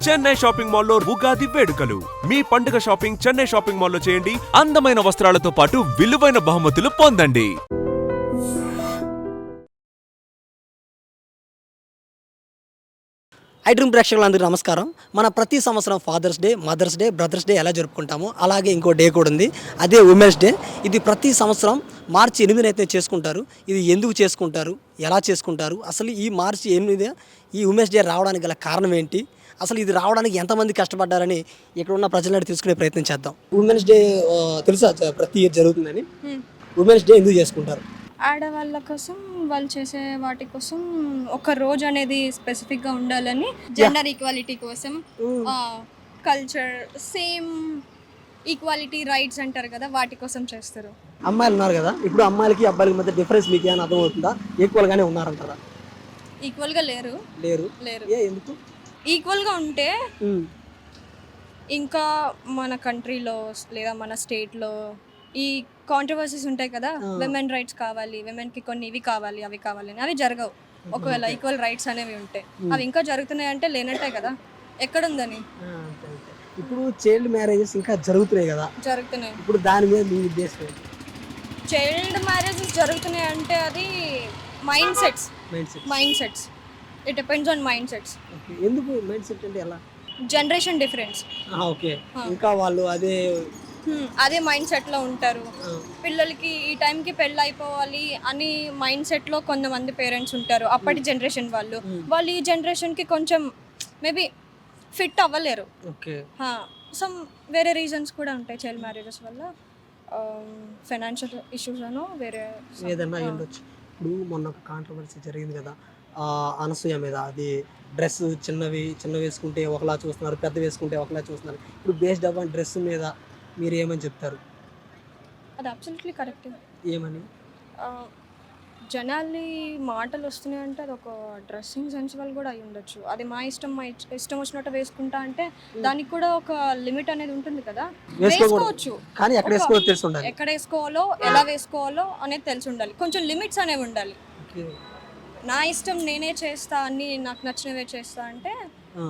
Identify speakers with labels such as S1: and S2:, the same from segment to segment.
S1: Chennai shopping మాల్లో ఉగాది వేడుకలు. మీ పండుగ షాపింగ్ చెన్నై షాపింగ్ మాల్లో చేయండి. అందమైన వస్త్రాలతో పాటు విలువైన బహుమతులు పొందండి.
S2: ఐడ్రీమ్ ప్రేక్షకులందరికీ నమస్కారం. మన ప్రతి సంవత్సరం father's day, mother's day, brother's day ఎలా జరుపుకుంటామో అలాగే ఇంకో డే కూడా ఉంది. అదే ఉమెన్స్ డే. ఇది ప్రతి సంవత్సరం మార్చి 8న అయితే చేసుకుంటారు. ఇది ఎందుకు చేసుకుంటారు, ఎలా చేసుకుంటారు, అసలు ఈ మార్చి 8 ఈ ఉమెన్స్ డే రావడానికి గల కారణం ఏంటి, అసలు ఇది రావడానికి ఎంతమంది కష్టపడ్డారని ఇక్కడ ఉన్న ప్రజలను తెలుసుకునే ప్రయత్నం చేద్దాం. ఉమెన్స్ డే తెలుసా ప్రతి ఇయర్ జరుగుతుందని? ఉమెన్స్ డే ఎందుకు చేసుకుంటారు?
S3: ఆడవాళ్ళ కోసం వాళ్ళు చేసే వాటి కోసం ఒక రోజు అనేది స్పెసిఫిక్గా ఉండాలని, జెండర్ ఈక్వాలిటీ కోసం, కల్చర్ సేమ్ ఈక్వాలిటీ రైట్స్ అంటారు కదా, వాటి కోసం చేస్తారు.
S2: అమ్మాయిలు ఉన్నారు కదా, ఇప్పుడు అమ్మాయిలకి అబ్బాయిలకి మధ్య డిఫరెన్స్ మీకు ఏమైనా అర్థమవుతుందా? ఈక్వల్గానే ఉన్నారంటారా?
S3: ఈక్వల్గా లేరు.
S2: ఎందుకు?
S3: ఈక్వల్గా ఉంటే ఇంకా మన కంట్రీలో లేదా మన స్టేట్లో ఈ కాంట్రవర్సీస్ ఉంటాయి కదా, విమెన్ రైట్స్ కావాలి, విమెన్కి కొన్ని ఇవి కావాలి అవి కావాలి అని, అవి జరగవు ఒకవేళ ఈక్వల్ రైట్స్ అనేవి ఉంటే. అవి ఇంకా జరుగుతున్నాయి అంటే లేనట్టే కదా, ఎక్కడుందని.
S2: ఇప్పుడు చైల్డ్ మ్యారేజెస్ ఇంకా జరుగుతున్నాయి కదా,
S3: జరుగుతున్నాయి.
S2: ఇప్పుడు దాని మీద మీ ఉద్దేశం ఏంటి?
S3: చైల్డ్ మ్యారేజెస్ జరుగుతున్నాయి అంటే అది mind sets it depends on mind sets.
S2: ఎందుకు మైండ్ సెట్ అంటే ఎలా?
S3: Generation difference.
S2: ఓకే, ఇంకా వాళ్ళు
S3: అదే మైండ్ సెట్లో ఉంటారు. పిల్లలకి ఈ టైంకి పెళ్ళి అయిపోవాలి అని మైండ్ సెట్లో కొంతమంది పేరెంట్స్ ఉంటారు. అప్పటి జనరేషన్ వాళ్ళు ఈ జనరేషన్కి కొంచెం మేబీ ఫిట్ అవ్వలేరు. సమ్ వేరే రీజన్స్ కూడా ఉంటాయి చైల్డ్ మ్యారేజెస్ వల్ల, ఫైనాన్షియల్ ఇష్యూస్ అనో వేరే
S2: ఏదన్నా ఉండొచ్చు. ఇప్పుడు మొన్న ఒక కాంట్రవర్సీ జరిగింది కదా అనసూయ మీద. అది డ్రెస్ చిన్న వేసుకుంటే ఒకలా చూస్తున్నారు, పెద్ద వేసుకుంటే ఒకలా చూస్తున్నారు. ఇప్పుడు బేస్డ్ అవ్వని డ్రెస్ మీద మీరు ఏమని చెప్తారు?
S3: అది అబ్సల్యూట్లీ కరెక్ట్.
S2: ఏమని?
S3: జనాల్ని మాటలు వస్తున్నాయంటే అది ఒక డ్రెస్సింగ్ సెన్స్ వల్ల కూడా అయి ఉండొచ్చు. అది మా ఇష్టం వచ్చినట్టు వేసుకుంటా అంటే దానికి కూడా ఒక లిమిట్ అనేది ఉంటుంది కదా. వేసుకోవచ్చు,
S2: కానీ ఎక్కడ
S3: వేసుకోవాలో ఎలా వేసుకోవాలో అనేది తెలిసి ఉండాలి. కొంచెం లిమిట్స్ అనేవి ఉండాలి. నా ఇష్టం నేనే చేస్తా అని, నాకు నచ్చినవే చేస్తా అంటే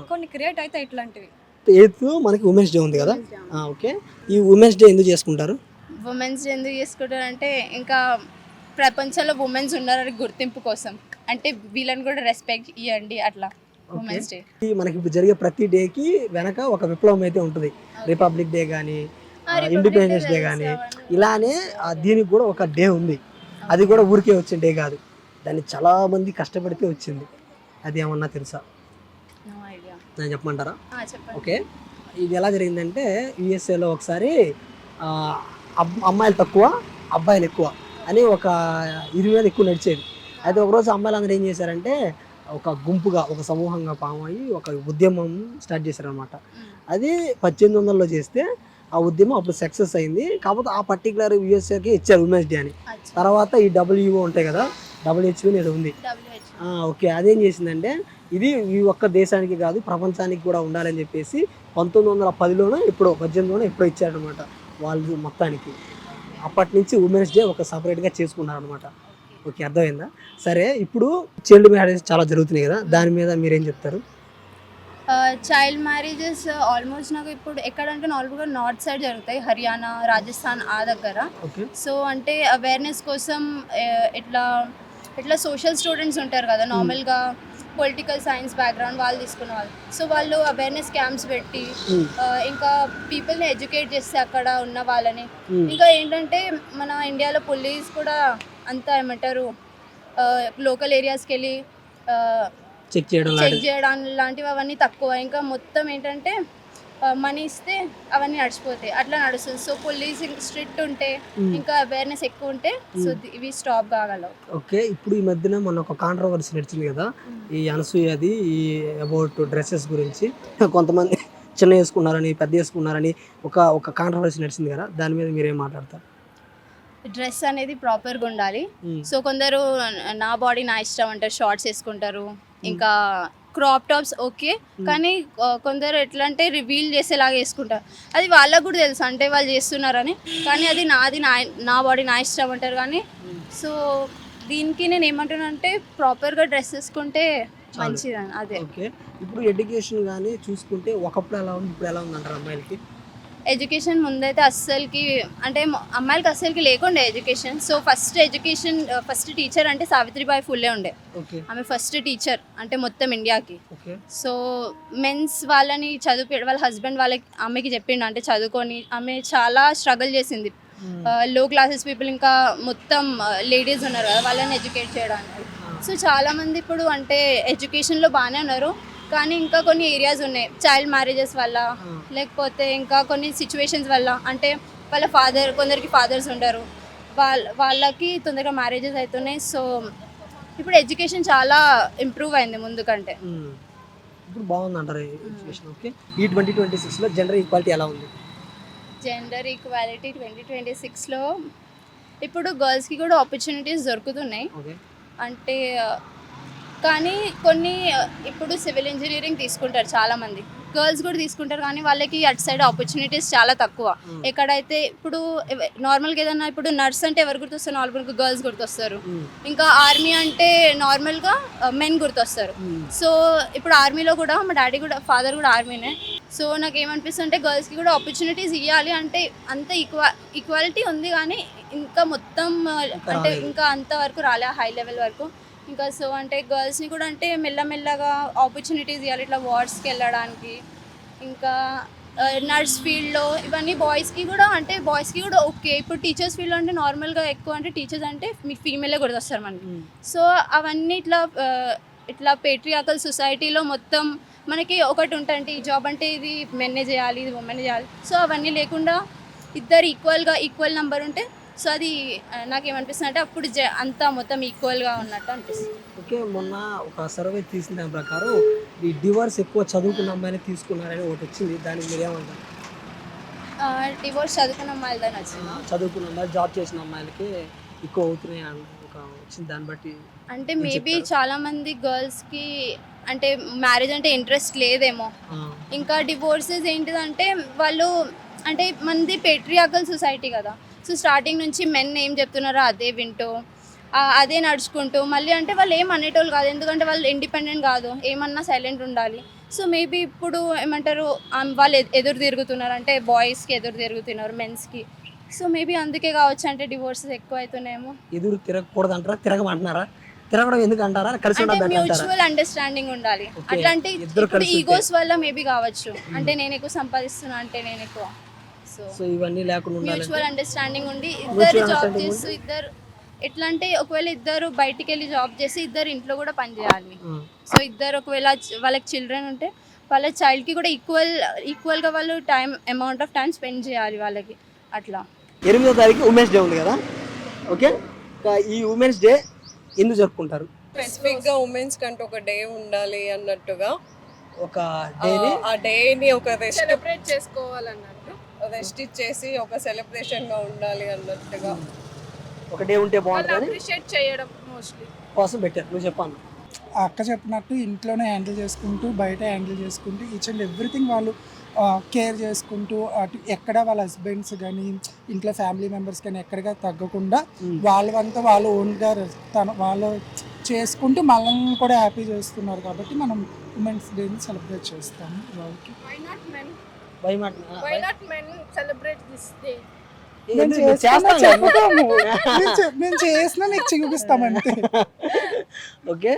S3: కొన్ని క్రియేట్ అయితే ఇట్లాంటివి.
S2: 8th మనకి ఉమెన్స్ డే ఉంది కదా. ఓకే, ఈ ఉమెన్స్ డే ఎందుకు చేసుకుంటారు?
S4: ఉమెన్స్ డే ఎందుకు చేసుకుంటారంటే ఇంకా ప్రపంచంలో ఉమెన్స్ ఉన్నారని గుర్తింపు కోసం, అంటే వీళ్ళని కూడా రెస్పెక్ట్ ఇవ్వండి అట్లా. ఉమెన్స్ డే
S2: మనకి ఇప్పుడు జరిగే ప్రతి డేకి వెనక ఒక విప్లవం అయితే ఉంటుంది. రిపబ్లిక్ డే కానీ, ఇండిపెండెన్స్ డే కానీ, ఇలానే దీనికి కూడా ఒక డే ఉంది. అది కూడా ఊరికే వచ్చిన డే కాదు, దాన్ని చాలా మంది కష్టపడితే వచ్చింది. అది ఏమన్నా తెలుసా? నేను చెప్పమంటారా? ఓకే, ఇది ఎలా జరిగిందంటే యుఎస్ఏలో ఒకసారి అమ్మాయిలు తక్కువ అబ్బాయిలు ఎక్కువ అని ఒక ఇది మీద ఎక్కువ నడిచేది. అయితే ఒకరోజు అమ్మాయిలు అందరూ ఏం చేశారంటే ఒక గుంపుగా, ఒక సమూహంగా ఫామ్ అయ్యి ఒక ఉద్యమం స్టార్ట్ చేశారనమాట. అది 1800లో చేస్తే ఆ ఉద్యమం అప్పుడు సక్సెస్ అయింది. కాకపోతే ఆ పర్టికులర్ యుఎస్ఏకి ఇచ్చారు ఉమెన్స్ డే అని. తర్వాత ఈ WHO ఉంటాయి కదా, WHO అనేది ఉంది. ఓకే, అదేం చేసిందంటే ఇది ఈ ఒక్క దేశానికి కాదు ప్రపంచానికి కూడా ఉండాలని చెప్పేసి 1910లోనో ఎప్పుడో 18లోనో ఎప్పుడో ఇచ్చారనమాట వాళ్ళు మొత్తానికి. అప్పటి నుంచి ఉమెన్స్ డే ఒక సపరేట్గా చేసుకున్నారనమాట. ఓకే, అర్థమైందా? సరే, ఇప్పుడు చైల్డ్ మ్యారేజ్ చాలా జరుగుతున్నాయి కదా, దాని మీద మీరేం చెప్తారు?
S4: చైల్డ్ మ్యారేజెస్ ఆల్మోస్ట్ నాకు ఇప్పుడు ఎక్కడంటే నార్మల్గా నార్త్ సైడ్ జరుగుతాయి, హర్యానా, రాజస్థాన్ ఆ దగ్గర. సో అంటే అవేర్నెస్ కోసం ఇట్లా సోషల్ స్టూడెంట్స్ ఉంటారు కదా, నార్మల్గా పొలిటికల్ సైన్స్ బ్యాక్గ్రౌండ్ వాళ్ళు తీసుకున్న వాళ్ళు. సో వాళ్ళు అవేర్నెస్ క్యాంప్స్ పెట్టి ఇంకా పీపుల్ని ఎడ్యుకేట్ చేస్తే అక్కడ ఉన్న వాళ్ళని. ఇంకా ఏంటంటే మన ఇండియాలో పోలీస్ కూడా అంతా ఏమంటారు లోకల్ ఏరియాస్కి వెళ్ళి
S2: చెక్ చేయడం
S4: లాంటివి అవన్నీ తక్కువ. ఇంకా మొత్తం ఏంటంటే మనీ ఇస్తే అవన్నీ నడిచిపోతాయి, అట్లా నడుస్తుంది. సో పోలీసింగ్ స్ట్రిక్ట్ ఉంటే, ఇంకా అవేర్నెస్ ఎక్కువ ఉంటే సో ఇవి స్టాప్ కాగలవు.
S2: ఓకే, ఇప్పుడు ఈ మధ్యన మొన్న ఒక కాంట్రవర్సీ నడిచింది కదా ఈ అనసూయది, ఈ అబౌట్ డ్రెస్సెస్ గురించి. కొంతమంది చిన్న వేసుకున్నారని, పెద్ద వేసుకున్నారని ఒక కాంట్రవర్సీ నడిచింది కదా, దాని మీద మీరేం మాట్లాడతారు?
S4: డ్రెస్ అనేది ప్రాపర్గా ఉండాలి. సో కొందరు నా బాడీ నా ఇష్టం అంటారు, షార్ట్స్ వేసుకుంటారు, ఇంకా క్రాప్ టాప్స్ ఓకే, కానీ కొందరు ఎట్లా అంటే రివీల్ చేసేలాగా వేసుకుంటారు. అది వాళ్ళకు కూడా తెలుసు అంటే వాళ్ళు చేస్తున్నారని, కానీ అది నా బాడీ నా ఇష్టం అంటారు. కానీ సో దీనికి నేను ఏమంటున్నా అంటే ప్రాపర్గా డ్రెస్ వేసుకుంటే మంచిదని అదే.
S2: ఓకే. ఇప్పుడు ఎడ్యుకేషన్ కానీ చూసుకుంటే ఒకప్పుడు ఎలా ఉంది, ఇప్పుడు ఎలా ఉంది అంటారు అమ్మాయిలకి?
S4: ఎడ్యుకేషన్ ముందైతే అస్సలకి అంటే అమ్మాయిలకి అస్సలకి లేకుండే ఎడ్యుకేషన్. సో ఫస్ట్ టీచర్ అంటే సావిత్రిబాయి ఫుల్లే ఉండే.
S2: ఓకే.
S4: ఆమె ఫస్ట్ టీచర్ అంటే మొత్తం ఇండియాకి.
S2: ఓకే.
S4: సో మెన్స్ వాళ్ళని వాళ్ళ హస్బెండ్ ఆమెకి చెప్పిండు అంటే చదువుకొని. ఆమె చాలా స్ట్రగుల్ చేసింది. లో క్లాసెస్ పీపుల్ ఇంకా మొత్తం లేడీస్ ఉన్నారు కదా, వాళ్ళని ఎడ్యుకేట్ చేయడానికి. సో చాలామంది ఇప్పుడు అంటే ఎడ్యుకేషన్లో బాగానే ఉన్నారు, కానీ ఇంకా కొన్ని ఏరియాస్ ఉన్నాయి చైల్డ్ మ్యారేజెస్ వల్ల, లేకపోతే ఇంకా కొన్ని సిచ్యువేషన్స్ వల్ల. అంటే వాళ్ళ కొందరికి ఫాదర్స్ ఉండరు, వాళ్ళకి తొందరగా మ్యారేజెస్ అవుతున్నాయి. సో ఇప్పుడు ఎడ్యుకేషన్ చాలా ఇంప్రూవ్ అయింది ముందు కంటే.
S2: ఇప్పుడు బాగుంది అంటారు ఎడ్యుకేషన్. ఓకే. ఈ 2026లో జెండర్ ఈక్వాలిటీ ఎలా ఉంది?
S4: జెండర్ ఈక్వాలిటీ 2026లో ఇప్పుడు గర్ల్స్కి కూడా ఆపర్చునిటీస్ దొరుకుతున్నాయి.
S2: ఓకే.
S4: అంటే కానీ కొన్ని ఇప్పుడు సివిల్ ఇంజనీరింగ్ తీసుకుంటారు చాలామంది, గర్ల్స్ కూడా తీసుకుంటారు, కానీ వాళ్ళకి అటు సైడ్ ఆపర్చునిటీస్ చాలా తక్కువ. ఎక్కడైతే ఇప్పుడు నార్మల్గా ఏదన్నా ఇప్పుడు నర్స్ అంటే ఎవరు గుర్తొస్తారు? నార్మల్గా గర్ల్స్ గుర్తొస్తారు. ఇంకా ఆర్మీ అంటే నార్మల్గా మెన్ గుర్తొస్తారు. సో ఇప్పుడు ఆర్మీలో కూడా మా డాడీ కూడా ఫాదర్ కూడా ఆర్మీనే. సో నాకు ఏమనిపిస్తుంటే గర్ల్స్కి కూడా ఆపర్చునిటీస్ ఇవ్వాలి. అంటే అంత ఈక్వాలిటీ ఉంది, కానీ ఇంకా మొత్తం అంటే ఇంకా అంతవరకు రాలే హై లెవెల్ వరకు. ఇంకా సో అంటే గర్ల్స్ని కూడా అంటే మెల్లమెల్లగా ఆపర్చునిటీస్ ఇవ్వాలి, ఇట్లా వార్స్కి వెళ్ళడానికి. ఇంకా నర్స్ ఫీల్డ్లో ఇవన్నీ బాయ్స్కి కూడా ఓకే. ఇప్పుడు టీచర్స్ ఫీల్డ్లో అంటే నార్మల్గా ఎక్కువ అంటే టీచర్స్ అంటే మీకు ఫీమేలే గుర్తొస్తారు మనకి. సో అవన్నీ ఇట్లా పేట్రియాకల్ సొసైటీలో మొత్తం మనకి ఒకటి ఉంటుంది, ఈ జాబ్ అంటే ఇది మెన్నే చేయాలి, ఇది ఉమెన్ చేయాలి. సో అవన్నీ లేకుండా ఇద్దరు ఈక్వల్ నెంబర్ ఉంటే, సో అది నాకేమనిపిస్తుంది అంటే అప్పుడు అంతా మొత్తం ఈక్వల్గా ఉన్నట్టు అనిపిస్తుంది.
S2: ఓకే. మొన్న ఒక సర్వే తీసిన దాని ప్రకారం ఈ డివోర్స్ ఎక్కువ చదువుకున్న అమ్మాయిని తీసుకున్నారని ఒకటి వచ్చింది, దానికి మీరు ఏమంటారు?
S4: డివోర్స్ చదువుకున్న అమ్మాయిలదని వచ్చింది.
S2: చదువుకున్న అమ్మాయిలు జాబ్ చేసిన అమ్మాయిలకి ఎక్కువ అవుతున్నాయి అని ఒక వచ్చింది. దాన్ని బట్టి
S4: అంటే మేబీ చాలామంది గర్ల్స్కి అంటే మ్యారేజ్ అంటే ఇంట్రెస్ట్ లేదేమో. ఇంకా డివోర్సెస్ ఏంటిదంటే వాళ్ళు అంటే మనది పేట్రియాకల్ సొసైటీ కదా. సో స్టార్టింగ్ నుంచి మెన్ ఏం చెప్తున్నారో అదే వింటూ అదే నడుచుకుంటూ మళ్ళీ అంటే వాళ్ళు ఏం అనేటోళ్ళు కాదు, ఎందుకంటే వాళ్ళు ఇండిపెండెంట్ కాదు, ఏమన్నా సైలెంట్ ఉండాలి. సో మేబీ ఇప్పుడు ఏమంటారు వాళ్ళు ఎదురు తిరుగుతున్నారు, అంటే బాయ్స్కి ఎదురు తిరుగుతున్నారు మెన్స్కి. సో మేబీ అందుకే కావచ్చు అంటే డివోర్సెస్ ఎక్కువ అవుతున్నాయేమో.
S2: ఎదురు తిరగకూడదు అంటారా, తిరగమంటున్నారా? తిరగడం ఎందుకు అంటారా? కలిసి
S4: అంటే
S2: ఉండాలి అంటారా?
S4: మ్యూచువల్ అండర్స్టాండింగ్ ఉండాలి. అట్లాంటి ఇప్పుడు ఈగోస్ వల్ల మేబీ కావచ్చు, అంటే నేను ఎక్కువ సంపాదిస్తున్నా అంటే నేను ఎక్కువ.
S2: సో ఇవన్నీ లేకుండా ఉండాలి.
S4: మ్యూచువల్ అండర్స్టాండింగ్ ఉండి ఇద్దరు జాబ్ చేస్తూ ఇద్దరు ఎట్లా అంటే ఒకవేళ ఇద్దరు బయటికి వెళ్ళి జాబ్ చేసి ఇద్దరు ఇంట్లో కూడా పని చేయాలి. సో ఇద్దరు ఒకవేళ వాళ్ళకి చిల్డ్రన్ ఉంటే వాళ్ళ చైల్డ్కి కూడా ఈక్వల్గా వాళ్ళు అమౌంట్ ఆఫ్ టైం స్పెండ్ చేయాలి వాళ్ళకి. అట్లా
S2: 8వ తారీఖు ఉమెన్స్ డే ఉంది కదా. ఓకే. ఈ ఉమెన్స్ డే ఎందుకు జరుపుకుంటారు?
S5: స్పెసిఫిక్గా ఉమెన్స్ కంటే ఒక డే ఉండాలి అన్నట్టుగా
S2: ఒక డేని
S5: ఆ డేని ఒక
S6: సెలబ్రేట్ చేసుకోవాలన్నట్టు,
S5: రెస్ట్ ఇచ్చేసి ఒక సెలబ్రేషన్గా ఉండాలి అన్నట్టుగా
S2: ఒక డే ఉంటే బాగుంటుందని
S6: అప్రిషియేట్ చేయడం మోస్ట్లీ
S2: కోసం పెట్టారు. నువ్వు చెప్పాను.
S7: అక్క చెప్పినట్టు ఇంట్లోనే హ్యాండిల్ చేసుకుంటూ బయట హ్యాండిల్ చేసుకుంటూ ఈచ్ అండ్ ఎవ్రీథింగ్ వాళ్ళు కేర్ చేసుకుంటూ అటు ఎక్కడ వాళ్ళ హస్బెండ్స్ కానీ ఇంట్లో ఫ్యామిలీ మెంబర్స్ కానీ ఎక్కడిగా తగ్గకుండా వాళ్ళంతా వాళ్ళు ఓన్గా వాళ్ళు చేసుకుంటూ మనల్ని కూడా హ్యాపీ చేస్తున్నారు. కాబట్టి మనం ఉమెన్స్ డేని సెలబ్రేట్ చేస్తాము. వాళ్ళకి
S6: why not men celebrate this day?
S7: మేము చేసినా నీకు చూపిస్తామంటే.
S2: ఓకే.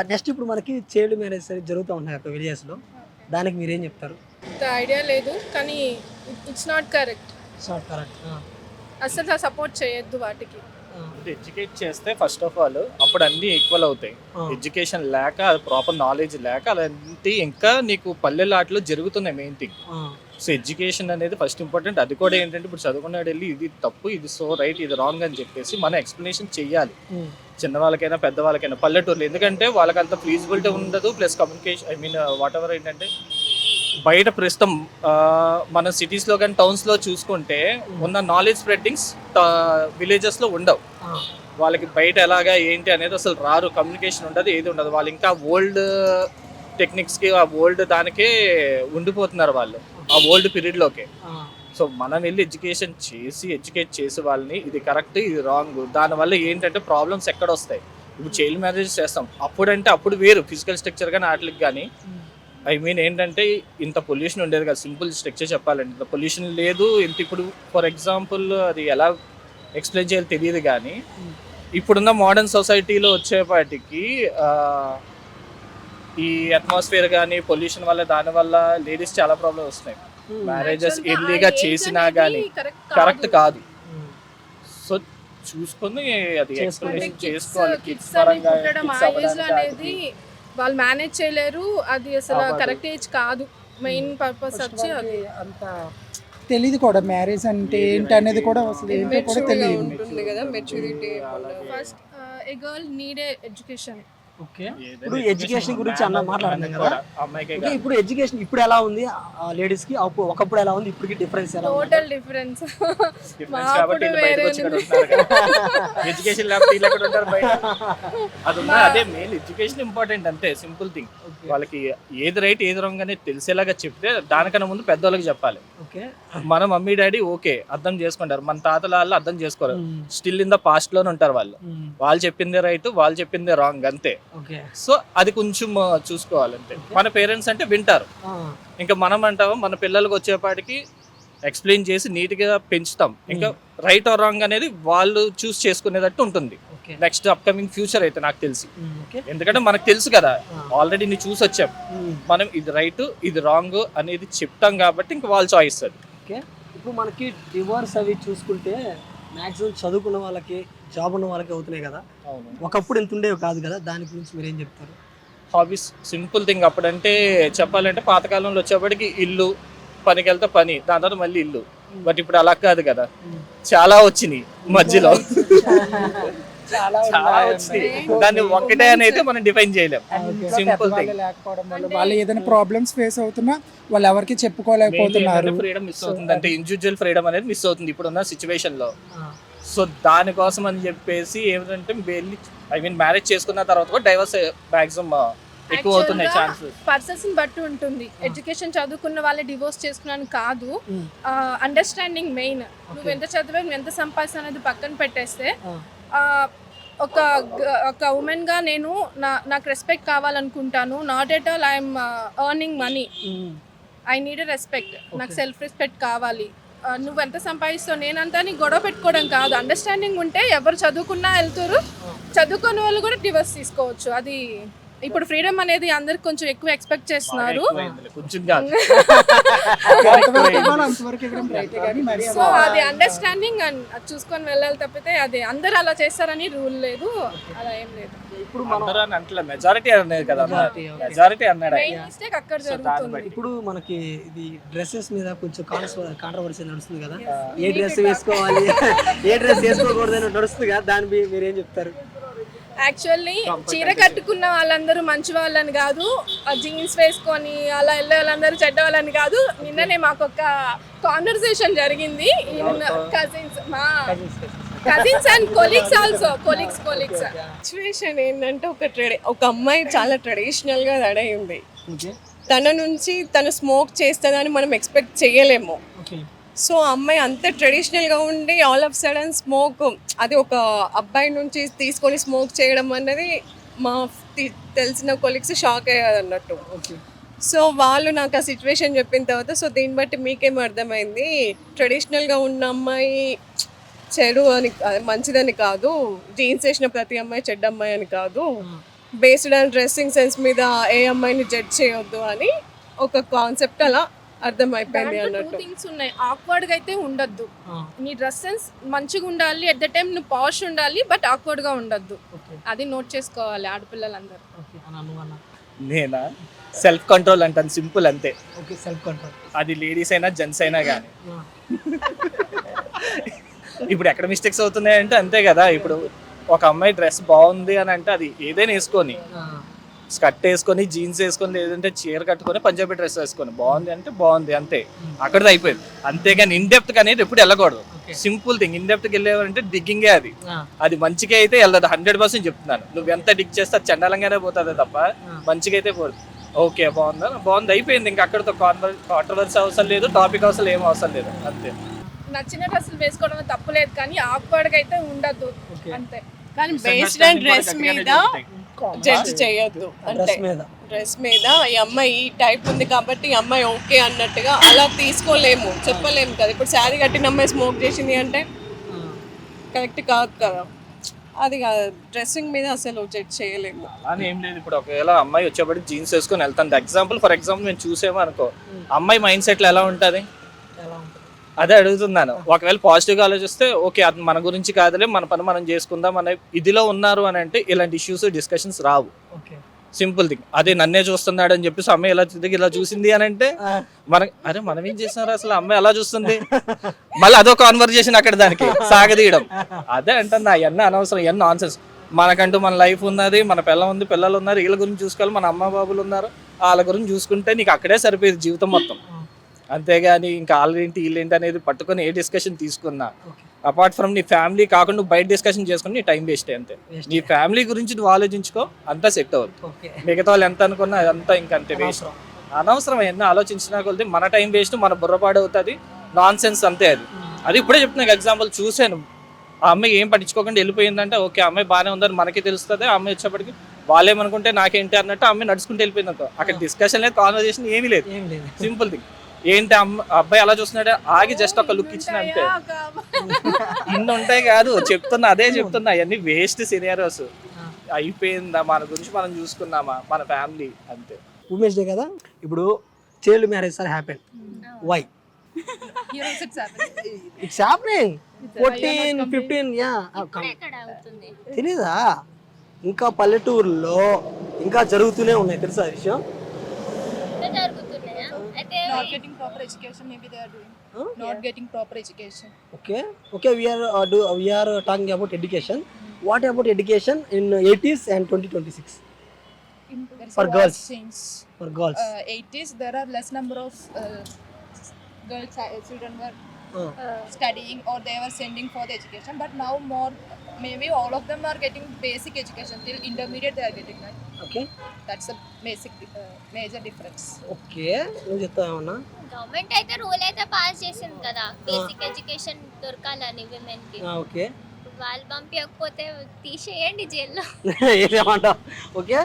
S2: నెక్స్ట్ ఇప్పుడు మనకి చైల్డ్ మ్యారేజ్ జరుగుతూ ఉంటాయి అక్కడ విలేజెస్లో, దానికి మీరేం చెప్తారు?
S6: ఐడియా లేదు, కానీ ఇట్స్ నాట్ కరెక్ట్. అసలు సపోర్ట్ చేయొద్దు వాటికి.
S8: ఎడ్యుకేట్ చేస్తే ఫస్ట్ ఆఫ్ ఆల్ అప్పుడు అన్ని ఈక్వల్ అవుతాయి. ఎడ్యుకేషన్ లేక ప్రాపర్ నాలెడ్జ్ లేక అలాంటి ఇంకా నీకు పల్లెల ఆటలు జరుగుతున్నాయి. మెయిన్ థింగ్ సో ఎడ్యుకేషన్ అనేది ఫస్ట్ ఇంపార్టెంట్. అది కూడా ఏంటంటే ఇప్పుడు చదువుకున్నాడు వెళ్ళి ఇది తప్పు, ఇది సో రైట్, ఇది రాంగ్ అని చెప్పేసి మనం ఎక్స్ప్లెనేషన్ చెయ్యాలి, చిన్నవాళ్ళకైనా పెద్దవాళ్ళకైనా. పల్లెటూర్లు ఎందుకంటే వాళ్ళకి అంత ఫీజిబిలిటీ ఉండదు, ప్లస్ కమ్యూనికేషన్ వాట్ ఎవర్ ఏంటంటే బయట ప్రస్తుతం మన సిటీస్లో కానీ టౌన్స్లో చూసుకుంటే ఉన్న నాలెడ్జ్ స్ప్రెడ్డింగ్స్ విలేజెస్లో ఉండవు. వాళ్ళకి బయట ఎలాగా ఏంటి అనేది అసలు రారు, కమ్యూనికేషన్ ఉండదు, ఏది ఉండదు. వాళ్ళు ఇంకా ఓల్డ్ టెక్నిక్స్కి ఆ ఓల్డ్ దానికే ఉండిపోతున్నారు వాళ్ళు, ఆ ఓల్డ్ పీరియడ్లోకే. సో మనం వెళ్ళి ఎడ్యుకేట్ చేసి వాళ్ళని ఇది కరెక్ట్ ఇది రాంగ్, దానివల్ల ఏంటంటే ప్రాబ్లమ్స్ ఎక్కడ వస్తాయి. ఇప్పుడు చైల్డ్ మ్యారేజ్ చేస్తాం, అప్పుడంటే అప్పుడు వేరు ఫిజికల్ స్ట్రక్చర్ కానీ వాటికి కానీ. ఐ మీన్ ఏంటంటే ఇంత పొల్యూషన్ ఉండేది కదా, సింపుల్ స్ట్రక్చర్ చెప్పాలంటే ఇంత పొల్యూషన్ లేదు. ఇంత ఇప్పుడు ఫర్ ఎగ్జాంపుల్ అది ఎలా ఎక్స్ప్లెయిన్ చేయాలో తెలియదు కానీ ఇప్పుడున్న మోడర్న్ సొసైటీలో వచ్చేపాటికి ఈ అట్మాస్ఫియర్ కానీ పొల్యూషన్ వల్ల దానివల్ల లేడీస్ చాలా ప్రాబ్లమ్స్ వస్తున్నాయి. మ్యారేజెస్ ఎర్లీగా చేసినా కానీ కరెక్ట్ కాదు. సో చూసుకొని అది ఎక్స్ప్లెనేషన్ చేసుకోవాలి. కిడ్స్ పరంగా
S6: అనేది వాళ్ళు మేనేజ్ చేయలేరు, అది అసలు కరెక్ట్ ఏజ్ కాదు. మెయిన్ పర్పస్ వచ్చి అది
S7: అంత తెలియదు కూడా మ్యారేజ్ అంటే ఏంటి అనేది కూడా అసలు ఏంటో కూడా తెలియదు.
S5: ఉంటుంది కదా మెచ్యూరిటీ.
S6: ఫస్ట్ ఏ గర్ల్ నీడ్ ఎడ్యుకేషన్.
S2: ఓకే, ఇప్పుడు ఎడ్యుకేషన్ గురించి అన్న మాట్లాడుతున్నాం కదా.
S8: అమ్మాయికే
S2: ఓకే, ఇప్పుడు ఎడ్యుకేషన్ ఇప్పుడు ఎలా ఉంది లేడీస్ కి, ఒకప్పుడు ఎలా ఉంది, ఇప్పటికి డిఫరెన్స్ ఎలా ఉంది?
S6: Total difference.
S8: డిఫరెన్స్ కాబట్టి వీళ్ళు బయటకు వచ్చి ఇక్కడ ఉంటున్నారు కదా. ఎడ్యుకేషన్ లేకపోతే వీళ్ళు ఎక్కడ ఉంటారు బయట? అది ఉన్నా అదే మెయిన్ ఎడ్యుకేషన్ ఇంపార్టెంట్ అంతే, సింపుల్ థింగ్. వాళ్ళకి ఏది రైట్ ఏది రాంగ్ అనేది తెలిసేలాగా చెప్తే దానికన్నా ముందు పెద్దవాళ్ళకి చెప్పాలి.
S2: ఓకే,
S8: మన మమ్మీ డాడీ ఓకే అర్థం చేసుకుంటారు, మన తాతల వాళ్ళు అర్థం చేసుకోరు. స్టిల్ ఇన్ ద పాస్ట్ లోనే ఉంటారు వాళ్ళు. వాళ్ళు చెప్పిందే రైట్, వాళ్ళు చెప్పిందే రాంగ్ అంతే. సో అది కొంచెం చూసుకోవాలంటే మన పేరెంట్స్ అంటే వింటారు. ఇంకా మనం అంటాము మన పిల్లలకు వచ్చేపాటికి ఎక్స్ప్లెయిన్ చేసి నీట్గా పెంచుతాం. ఇంకా రైట్ ఆర్ రాంగ్ అనేది వాళ్ళు చూస్ చేసుకునేటట్టు ఉంటుంది నెక్స్ట్ అప్కమింగ్ ఫ్యూచర్ అయితే నాకు తెలిసి. ఎందుకంటే మనకు తెలుసు కదా ఆల్రెడీ నీ చూసి వచ్చాం, మనం ఇది రైట్ ఇది రాంగ్ అనేది చెప్తాం కాబట్టి ఇంకా వాళ్ళ చాయిస్ అది.
S2: ఓకే, ఇప్పుడు మనకి డివోర్స్ అవి చూసుకుంటే మ్యాక్సిమం చదువుకున్న వాళ్ళకి జాబ్ ఉన్న వాళ్ళకి అవుతున్నాయి కదా. ఒకప్పుడు ఎంత ఉండేవి కాదు కదా, దాని గురించి మీరు ఏం చెప్తారు?
S8: Hobbies simple thing. అప్పుడంటే చెప్పాలంటే పాతకాలంలో వచ్చేప్పటికి ఇల్లు, పనికి వెళ్తే పని, దాని తర్వాత మళ్ళీ ఇల్లు. బట్ ఇప్పుడు అలా కాదు కదా, చాలా వచ్చినాయి మధ్యలో, చాలా వచ్చినాయి. దాన్ని ఒక్కటే అని అయితే మనం డిఫైన్ చేయలేం. Simple thing.
S7: లేకపోవడం వల్ల వాళ్ళు ఏదైనా ప్రాబ్లమ్స్ ఫేస్ అవుతున్నా వాళ్ళు ఎవరికి చెప్పుకోలేకపోతున్నారు.
S8: ఫ్రీడమ్ మిస్ అవుతుంది, అంటే ఇండివిజువల్ ఫ్రీడమ్ అనేది మిస్ అవుతుంది ఇప్పుడున్న సిచ్యువేషన్ లో. సో దానికోసం అని చెప్పేసి ఏమిటంటే వెళ్ళి ఐ మీన్ మ్యారేజ్ చేసుకున్న తర్వాత కూడా డైవర్స్ మాక్సిమం ఎక్కువ అవుతున్నాయి ఛాన్సెస్.
S6: పర్సన్స్ బట్టి ఉంటుంది. ఎడ్యుకేషన్ చదువుకున్న వాళ్ళే డివోర్స్ చేసుకున్నాను కాదు, అండర్స్టాండింగ్ మెయిన్. నువ్వు ఎంత చదివే నువ్వు ఎంత సంపాదిస్తా అనేది పక్కన పెట్టేస్తే ఒక ఉమెన్ గా నేను నాకు రెస్పెక్ట్ కావాలనుకుంటాను. Not at all I'm earning money, I need respect. నాకు సెల్ఫ్ రెస్పెక్ట్ కావాలి. నువ్వు ఎంత సంపాదిస్తావు నేనంతా నీ గొడవ పెట్టుకోవడం కాదు. అండర్స్టాండింగ్ ఉంటే ఎవరు చదువుకున్నా వెళ్తారు, చదువుకునే వాళ్ళు కూడా డివోర్స్ తీసుకోవచ్చు. అది ఇప్పుడు ఫ్రీడమ్ అనేది అందరికి కొంచెం ఎక్కువ ఎక్స్పెక్ట్ చేస్తున్నారు. సో అది అండర్స్టాండింగ్ చూసుకొని వెళ్ళాలి తప్పితే అది అందరు అలా చేస్తారని రూల్ లేదు, అలా ఏం లేదు.
S2: ఇప్పుడు
S8: మెజారిటీ అనేది కదా, మెజారిటీ అన్నాడు.
S6: మిస్టేక్ అక్కడ జరుగుతుంది.
S2: ఇప్పుడు మనకి ఇది డ్రెస్సెస్ మీద కొంచెం కాంట్రవర్సీ నడుస్తుంది కదా. ఏ డ్రెస్ వేసుకోవాలి ఏ డ్రెస్ వేసుకోకూడదని నడుస్తుంది కదా, దాని మీరేం చెప్తారు?
S6: యాక్చువల్లీ చీర కట్టుకున్న వాళ్ళందరూ మంచి వాళ్ళని కాదు, జీన్స్ వేసుకొని అలా వెళ్ళే వాళ్ళందరూ చెడ్డ వాళ్ళని కాదు. నిన్ననే మాకు ఒక కాన్వర్సేషన్ జరిగింది. మా cousins and colleagues also, colleagues
S5: situation ఏంటంటే ఒక అమ్మాయి చాలా ట్రెడిషనల్గా రెడీ అయింది. తన నుంచి తను స్మోక్ చేస్తుందని మనం ఎక్స్పెక్ట్ చేయలేము. సో అమ్మాయి అంత ట్రెడిషనల్గా ఉండి ఆల్ ఆఫ్ సడన్ స్మోక్, అది ఒక అబ్బాయి నుంచి తీసుకొని స్మోక్ చేయడం అన్నది మా తెలిసిన కొలీగ్స్ షాక్ అయ్యారు అన్నట్టు. సో వాళ్ళు నాకు ఆ సిచ్యువేషన్ చెప్పిన తర్వాత సో దీన్ని బట్టి మీకేమో అర్థమైంది, ట్రెడిషనల్గా ఉన్న అమ్మాయి చెడు అని మంచిదని కాదు, జీన్స్ వేసిన ప్రతి అమ్మాయి చెడ్డ అమ్మాయి అని కాదు, బేస్డ్ ఆన్ డ్రెస్సింగ్ సెన్స్ మీద ఏ అమ్మాయిని జడ్జ్ చేయొద్దు అని ఒక కాన్సెప్ట్ అలా అర్థమైపోయింది అన్నట్టు.
S6: థింగ్స్ ఉన్నాయి, ఆక్వర్డ్ గా అయితే ఉండద్దు. నీ డ్రెస్ సెన్స్ మంచిగా ఉండాలి, ఎట్ ద టైం నువ్వు పాష్ ఉండాలి, బట్ ఆక్వర్డ్ గా ఉండద్దు. అది నోట్ చేసుకోవాలి ఆడపిల్లలందరూ.
S8: నేనా సెల్ఫ్ కంట్రోల్ అంటాను, సింపుల్ అంతే.
S2: Okay, self control.
S8: అది లేడీస్ అయినా జెంట్స్ అయినా కానీ. ఇప్పుడు ఎక్కడ మిస్టేక్స్ అవుతున్నాయంటే అంతే కదా. ఇప్పుడు ఒక అమ్మాయి డ్రెస్ బాగుంది అని అంటే అది ఏదైనా వేసుకొని, స్కర్ట్ వేసుకొని జీన్స్ వేసుకొని లేదంటే చీర కట్టుకొని పంజాబీ డ్రెస్ వేసుకొని బాగుంది అంటే బాగుంది అంతే, అక్కడిది అయిపోయింది. అంతేగాని ఇన్డెప్త్ అనేది ఎప్పుడు వెళ్ళకూడదు. సింపుల్ థింగ్, ఇన్డెప్త్కి వెళ్ళేవారంటే డిగ్గింగే అది. అది మంచిగా అయితే వెళ్ళదు, 100% చెప్తున్నాను. నువ్వు ఎంత డిగ్ చేస్తే అది చండాలంగానే పోతుంది తప్ప మంచిగా అయితే పోదు. ఓకే బాగుందా, బాగుంది అయిపోయింది. ఇంకా అక్కడితో కాంట్రవర్సీ అవసరం లేదు, టాపిక్ అవసరం ఏం అవసరం లేదు, అంతే.
S6: నచ్చిన డ్రెస్సులు వేసుకోవడం తప్పులేదు కానీ ఆక్వర్డ్ గా అయితే ఉండద్దు అంతే. కానీ
S5: బేస్డ్ అండ్ డ్రెస్ మీద జడ్జ్ చేయొద్దు. అంటే
S2: డ్రెస్ మీద
S5: డ్రెస్ మీద ఈ అమ్మాయి ఈ టైప్ ఉంది కాబట్టి ఈ అమ్మాయి ఓకే అన్నట్టుగా అలా తీసుకోలేము, చెప్పలేము కదా. ఇప్పుడు శారీ కట్టిన అమ్మాయి స్మోక్ చేసింది అంటే కరెక్ట్ కాదు కదా. అది కాదు, డ్రెస్సింగ్ మీద అసలు జడ్జ్ చేయలేము.
S8: అలానే ఏం లేదు. ఇప్పుడు ఒకవేళ అమ్మాయి వచ్చేప్పటికి జీన్స్ వేసుకొని వెళ్తాను ఫర్ ఎగ్జాంపుల్ మేము చూసేమో అనుకో, అమ్మాయి మైండ్ సెట్లో ఎలా ఉంటుంది
S2: ఎలా ఉంటుంది?
S8: అదే అడుగుతున్నాను. ఒకవేళ పాజిటివ్గా ఆలోచిస్తే ఓకే అది మన గురించి కాదులే, మన పని మనం చేసుకుందాం అనే ఇదిలో ఉన్నారు అని అంటే ఇలాంటి ఇష్యూస్ డిస్కషన్స్ రావు.
S2: Okay
S8: simple thing. అదే నన్నే చూస్తున్నాడు అని చెప్పేసి అమ్మాయి ఎలా ఇలా చూసింది అని అంటే మనం ఏం చేస్తున్నారు అసలు, అమ్మాయి ఎలా చూస్తుంది, మళ్ళీ అదో కాన్వర్జేషన్ అక్కడ దానికి సాగదీయడం. అదే అంటున్నా, అవన్నీ అనవసరం, ఎన్ని నాన్సెన్స్. మనకంటూ మన లైఫ్ ఉన్నది, మన పిల్ల ఉంది, పిల్లలు ఉన్నారు, వీళ్ళ గురించి చూసుకోవాలి, మన అమ్మ బాబులు ఉన్నారు, వాళ్ళ గురించి చూసుకుంటే నీకు అక్కడే సరిపోయేది జీవితం మొత్తం. అంతేగాని ఇంకా వాళ్ళేంటి వీళ్ళేంటి అనేది పట్టుకొని ఏ డిస్కషన్ తీసుకున్నా అపార్ట్ ఫ్రమ్ నీ ఫ్యామిలీ కాకుండా బయట డిస్కషన్ చేసుకుని నీ టైం వేస్ట్ అంతే. నీ ఫ్యామిలీ గురించి నువ్వు ఆలోచించుకో, అంతా సెట్ అవుతుంది. మిగతా వాళ్ళు ఎంత అనుకున్నా అదంతా ఇంకంతే వేస్ట్, అనవసరం. అవన్నీ ఆలోచించినా కొద్ది మన టైం వేస్ట్, మన బుర్రపాడు అవుతుంది, నాన్ సెన్స్ అంతే. అది ఇప్పుడే చెప్తున్నా, ఎగ్జాంపుల్ చూశాను. ఆ అమ్మాయి ఏం పట్టించుకోకుండా వెళ్ళిపోయిందంటే ఓకే అమ్మాయి బాగానే ఉందని మనకి తెలుస్తుంది. ఆ అమ్మాయి వచ్చేప్పటికి వాళ్ళేమనుకుంటే నాకేంటి అన్నట్టు ఆ అమ్మాయి నడుచుకుంటూ వెళ్ళిపోయింది అనుకో, అక్కడ డిస్కషన్ లేదు, కాన్వర్జేషన్ ఏమీ లేదు, సింపుల్ థింగ్. ఏంటి అబ్బాయి అలా చూస్తున్నాడే, ఆగి జస్ట్ ఒక లుక్ ఇచ్చిన అంతే. ఇన్ని ఉంటాయి కాదు చెప్తున్నా, అదే చెప్తున్నా, అవన్నీ వేస్ట్ సినారియోస్. అయిపోయిందా, మన గురించి మనం చూసుకున్నామా, మన ఫ్యామిలీ అంతే.
S2: ఉమెన్స్ డే కదా, ఇప్పుడు child marriage are happen. Why? It's happening 14, 15 తెలీదా? ఇంకా పల్లెటూరులో ఇంకా జరుగుతూనే ఉన్నాయి, తెలుసా ఆ విషయం?
S6: Not getting proper education, maybe they are doing. Not getting proper education.
S2: Okay. We are talking about education. What about education in 80s and 2026 for girls? For girls.
S6: 80s there are less number of girls children were studying or they were sending for the education, but now more, maybe all of them are getting basic education till intermediate they are getting, right?
S2: Okay.
S6: That's a basic major difference.
S2: Okay. నువ్వు చెప్తావన్నా?
S9: Government అయితే rule అయితే pass చేసింది కదా, basic education దొరకాలని women కి.
S2: Okay.
S9: వాళ్ళు పంపించకపోతే తీసేయండి జైల్లో.
S2: ఏమంటావు? Okay.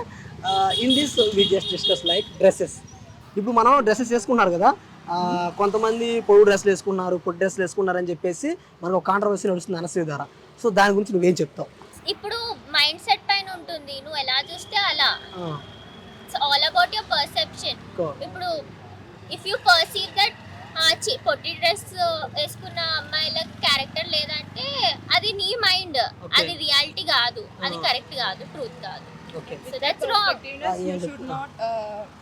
S2: In this we just discuss like dresses. ఇప్పుడు మనం డ్రెస్సెస్ వేసుకున్నారు కదా, కొంతమంది పొడి డ్రెస్సులు వేసుకున్నారు, పొడి డ్రెస్సులు వేసుకున్నారు అని చెప్పేసి మనకు ఒక కాంట్రవర్సీ నడుస్తుంది అనసూయ ద్వారా. సో దాని గురించి నువ్వేం చెప్తావు?
S9: ఇప్పుడు మైండ్ సెట్ పైన ఉంటుంది, నువ్వు ఎలా చూస్తే అలా. It's all about your perception. ఇప్పుడు ఇఫ్ యూ పర్సీవ్ దట్ పొట్టి డ్రెస్ వేసుకున్న అమ్మాయిల క్యారెక్టర్ లేదంటే అది నీ మైండ్, అది రియాలిటీ కాదు, అది కరెక్ట్ కాదు, ట్రూత్ కాదు. So that's wrong.
S6: You should not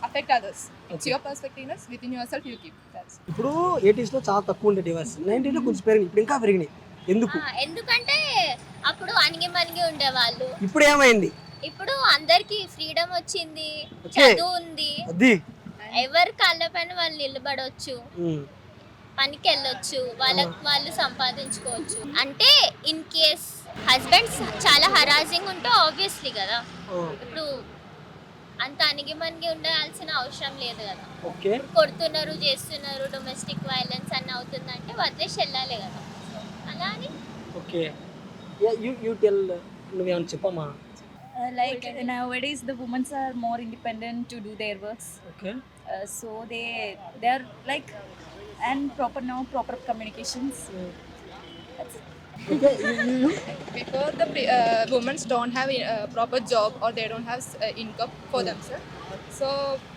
S6: affect others. It's your perspectiveness within yourself you keep. That's.
S2: ఇప్పుడు 80s లో చాలా తక్కువ ఉండే డివైస్, 90s లో కొంచెం పెరిగింది, ఇప్పుడు ఇంకా పెరిగినాయి.
S9: ఎందుకంటే అప్పుడు అణిగి మణిగి ఉండేవాళ్ళు,
S2: ఇప్పుడు ఏమైంది?
S9: ఇప్పుడు అందరికి ఫ్రీడమ్ వచ్చింది, చదువు ఉంది, ఎవరి కాళ్ళ పైన వాళ్ళు నిలబడవచ్చు, పనికి వెళ్ళొచ్చు, వాళ్ళు సంపాదించుకోవచ్చు. అంటే ఇన్ కేస్ హస్బెండ్స్ చాలా హరాసింగ్ ఉంటే ఆబ్వియస్లీ కదా, ఇప్పుడు అంత అణిగి మణిగి ఉండాల్సిన అవసరం లేదు కదా. కొడుతున్నారు, చేస్తున్నారు, డొమెస్టిక్ వైలెన్స్ అన్న అవుతుందంటే వదిలేసి వెళ్ళాలి కదా. అలా అని
S2: ఓకే. యూ టెల్, నువ్వేమని చెప్పమ్మా?
S10: Like nowadays the women are more independent to do their works.
S2: Okay.
S10: So they are like and proper communications. That's it.
S2: Okay.
S6: Before the women don't have a proper job or they don't have income for themselves, so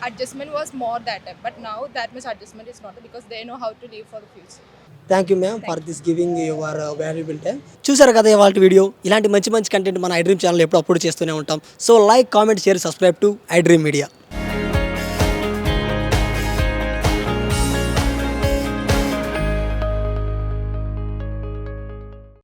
S6: adjustment was more that time, but now that much adjustment is not, because they know how to live for the future.
S2: Thank you ma'am for this giving your valuable time. చూసారు కదా ఇవాళ video. ఇలాంటి మంచి content మన I dream channel ఎప్పుడు upload చేస్తూనే ఉంటాం. So like, comment, share, subscribe to I dream media.